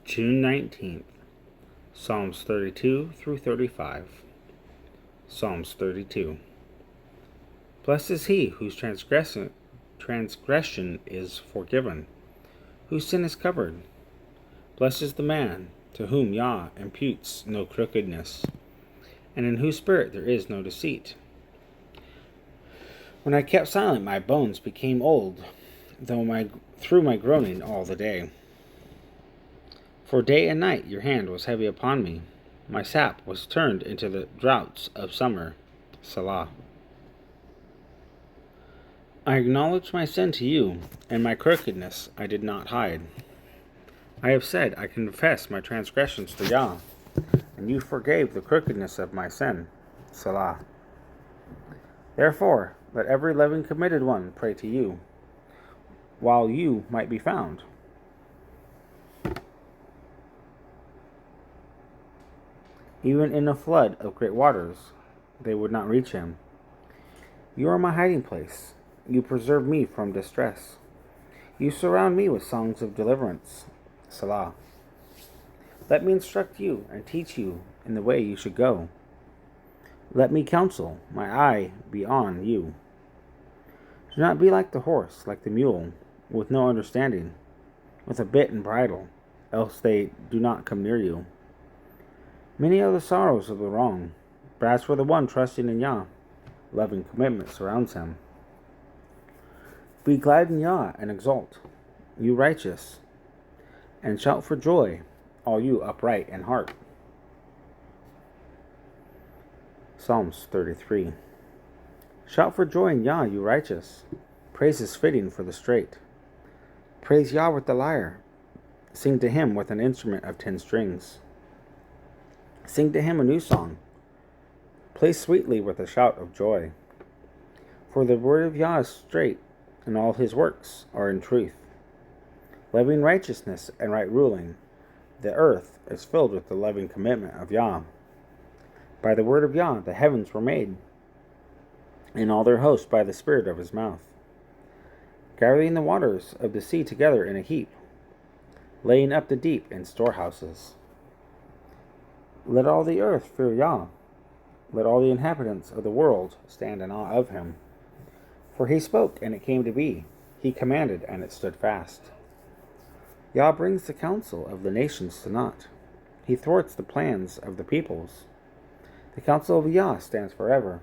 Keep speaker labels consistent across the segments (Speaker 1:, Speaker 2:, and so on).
Speaker 1: June 19th, Psalms 32 through 35. Psalms 32. Blessed is he whose transgression is forgiven, whose sin is covered. Blessed is the man to whom Yah imputes no crookedness, and in whose spirit there is no deceit. When I kept silent, my bones became old, through my groaning all the day. For day and night your hand was heavy upon me. My sap was turned into the droughts of summer. Selah. I acknowledged my sin to you, and my crookedness I did not hide. I have said, I confess my transgressions to Yah, and you forgave the crookedness of my sin. Selah. Therefore, let every living committed one pray to you, while you might be found. Even in a flood of great waters, they would not reach him. You are my hiding place. You preserve me from distress. You surround me with songs of deliverance. Selah. Let me instruct you and teach you in the way you should go. Let me counsel, my eye be on you. Do not be like the horse, like the mule, with no understanding, with a bit and bridle, else they do not come near you. Many are the sorrows of the wrong, but as for the one trusting in Yah, loving commitment surrounds him. Be glad in Yah and exult, you righteous, and shout for joy, all you upright in heart. Psalms 33. Shout for joy in Yah, you righteous. Praise is fitting for the straight. Praise Yah with the lyre. Sing to him with an instrument of 10 strings. Sing to him a new song. Play sweetly with a shout of joy. For the word of Yah is straight, and all his works are in truth. Loving righteousness and right ruling, the earth is filled with the loving commitment of Yah. By the word of Yah the heavens were made, and all their host by the spirit of his mouth. Gathering the waters of the sea together in a heap, laying up the deep in storehouses. Let all the earth fear Yah. Let all the inhabitants of the world stand in awe of him. For he spoke, and it came to be. He commanded, and it stood fast. Yah brings the counsel of the nations to naught. He thwarts the plans of the peoples. The counsel of Yah stands forever,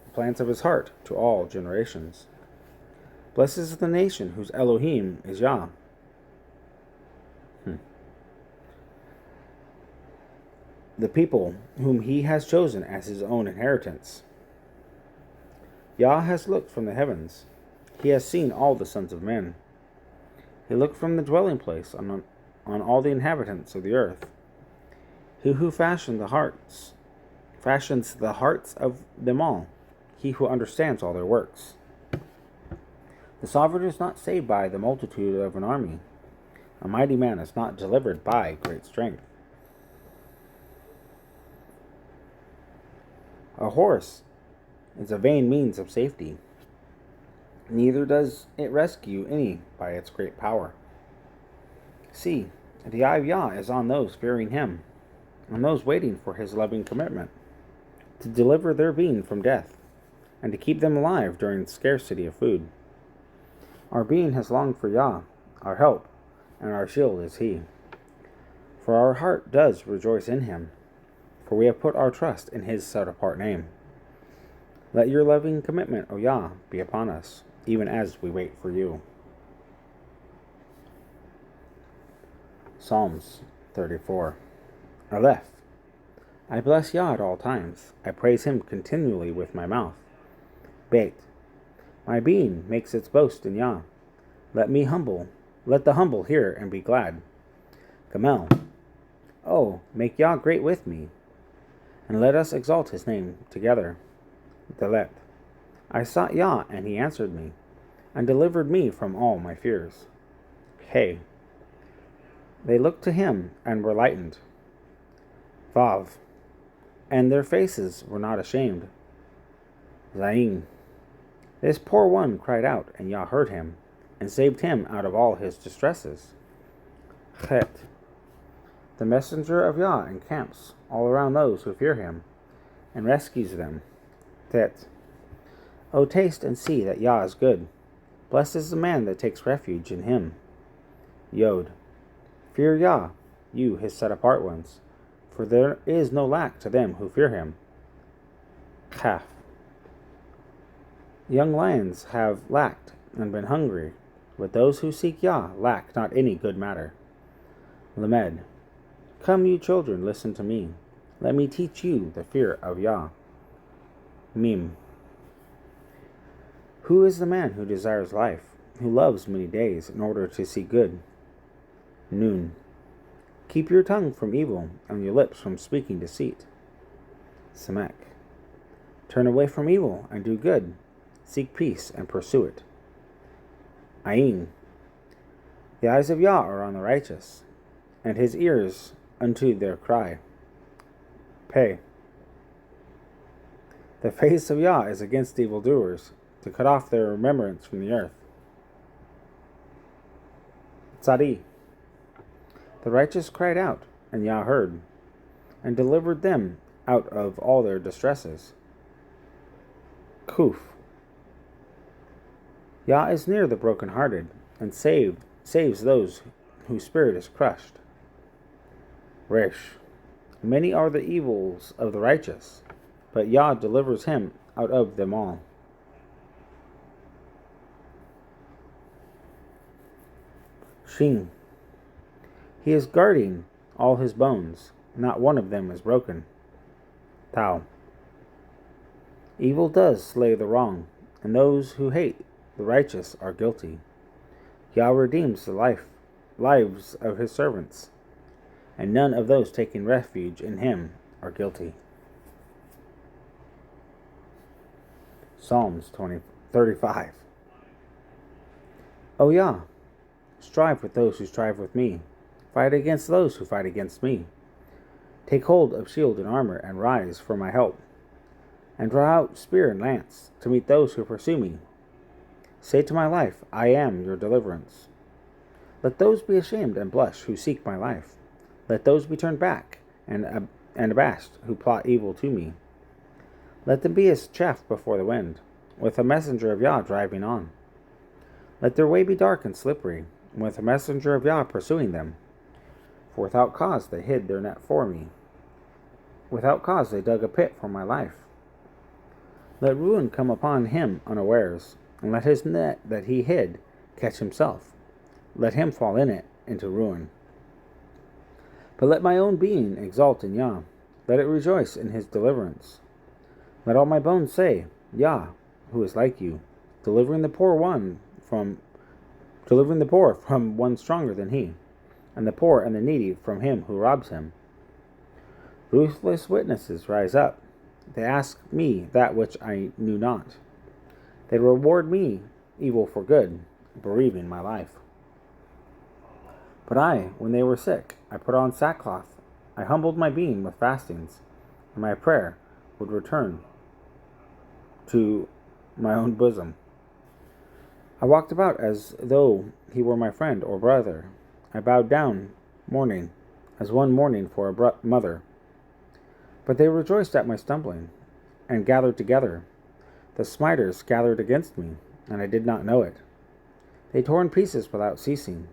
Speaker 1: the plans of his heart to all generations. Blessed is the nation whose Elohim is Yah. The people whom he has chosen as his own inheritance. Yah has looked from the heavens. He has seen all the sons of men. He looked from the dwelling place on all the inhabitants of the earth. He who fashions the hearts of them all. He who understands all their works. The sovereign is not saved by the multitude of an army. A mighty man is not delivered by great strength. A horse is a vain means of safety. Neither does it rescue any by its great power. See, the eye of Yah is on those fearing him, on those waiting for his loving commitment, to deliver their being from death, and to keep them alive during scarcity of food. Our being has longed for Yah, our help, and our shield is he. For our heart does rejoice in him, for we have put our trust in his set-apart name. Let your loving commitment, O Yah, be upon us, even as we wait for you. Psalms 34. Aleph. I bless Yah at all times. I praise him continually with my mouth. Beit. My being makes its boast in Yah. Let the humble hear and be glad. Gamel. Oh, make Yah great with me, and let us exalt his name together. Dalet. I sought Yah, and he answered me, and delivered me from all my fears. Hey. They looked to him, and were lightened. Vav. And their faces were not ashamed. Zayin. This poor one cried out, and Yah heard him, and saved him out of all his distresses. Chet. The messenger of Yah encamps all around those who fear him, and rescues them. Tet. O taste and see that Yah is good. Blessed is the man that takes refuge in him. Yod. Fear Yah, you his set-apart ones, for there is no lack to them who fear him. Kaf. Young lions have lacked and been hungry, but those who seek Yah lack not any good matter. Lamed. Come, you children, listen to me. Let me teach you the fear of Yah. Mim. Who is the man who desires life, who loves many days in order to see good? Nun. Keep your tongue from evil and your lips from speaking deceit. Samek. Turn away from evil and do good. Seek peace and pursue it. Ayin. The eyes of Yah are on the righteous, and his ears unto their cry. Pei. The face of Yah is against evildoers, to cut off their remembrance from the earth. Tzadi. The righteous cried out, and Yah heard, and delivered them out of all their distresses. Kuf. Yah is near the brokenhearted, and saves those whose spirit is crushed. Resh. Many are the evils of the righteous, but Yah delivers him out of them all. Shin. He is guarding all his bones, not one of them is broken. Tau. Evil does slay the wrong, and those who hate the righteous are guilty. Yah redeems the lives of his servants, and none of those taking refuge in him are guilty. Psalms 35. O Yah, strive with those who strive with me. Fight against those who fight against me. Take hold of shield and armor, and rise for my help. And draw out spear and lance, to meet those who pursue me. Say to my life, I am your deliverance. Let those be ashamed and blush who seek my life. Let those be turned back and abashed who plot evil to me. Let them be as chaff before the wind, with a messenger of Yah driving on. Let their way be dark and slippery, with a messenger of Yah pursuing them. For without cause they hid their net for me. Without cause they dug a pit for my life. Let ruin come upon him unawares, and let his net that he hid catch himself. Let him fall in it into ruin. But let my own being exult in Yah. Let it rejoice in his deliverance. Let all my bones say, Yah, who is like you, delivering the poor from one stronger than he, and the poor and the needy from him who robs him. Ruthless witnesses rise up. They ask me that which I knew not. They reward me evil for good, bereaving my life. But when they were sick, I put on sackcloth. I humbled my being with fastings, and my prayer would return to my own bosom. I walked about as though he were my friend or brother. I bowed down, mourning, as one mourning for a mother. But they rejoiced at my stumbling, and gathered together. The smiters gathered against me, and I did not know it. They tore in pieces without ceasing,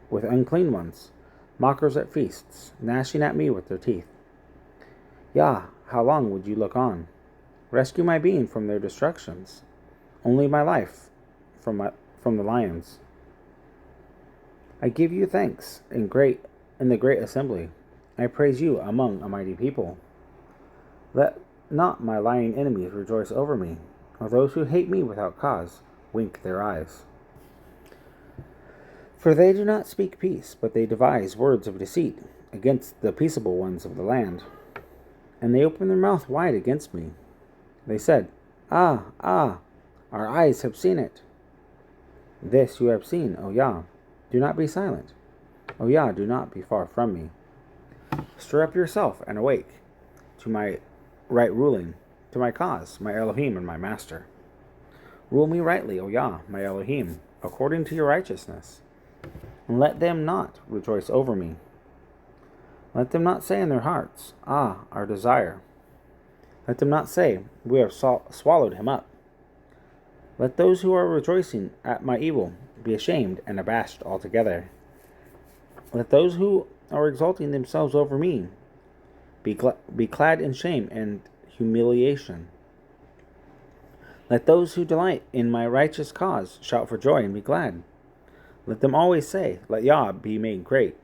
Speaker 1: with unclean ones, mockers at feasts, gnashing at me with their teeth. Yah, how long would you look on? Rescue my being from their destructions, only my life from the lions. I give you thanks in the great assembly. I praise you among a mighty people. Let not my lying enemies rejoice over me, or those who hate me without cause wink their eyes. For they do not speak peace, but they devise words of deceit against the peaceable ones of the land. And they open their mouth wide against me. They said, Ah, our eyes have seen it. This you have seen, O Yah. Do not be silent. O Yah, do not be far from me. Stir up yourself and awake to my right ruling, to my cause, my Elohim and my master. Rule me rightly, O Yah, my Elohim, according to your righteousness, and let them not rejoice over me. Let them not say in their hearts, "Ah, our desire." Let them not say, "We have swallowed him up." Let those who are rejoicing at my evil be ashamed and abashed altogether. Let those who are exalting themselves over me be clad in shame and humiliation. Let those who delight in my righteous cause shout for joy and be glad. Let them always say, "Let Yah be made great,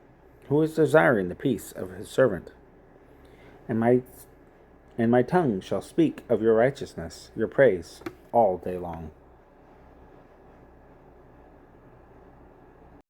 Speaker 1: who is desiring the peace of his servant." And my tongue shall speak of your righteousness, your praise, all day long.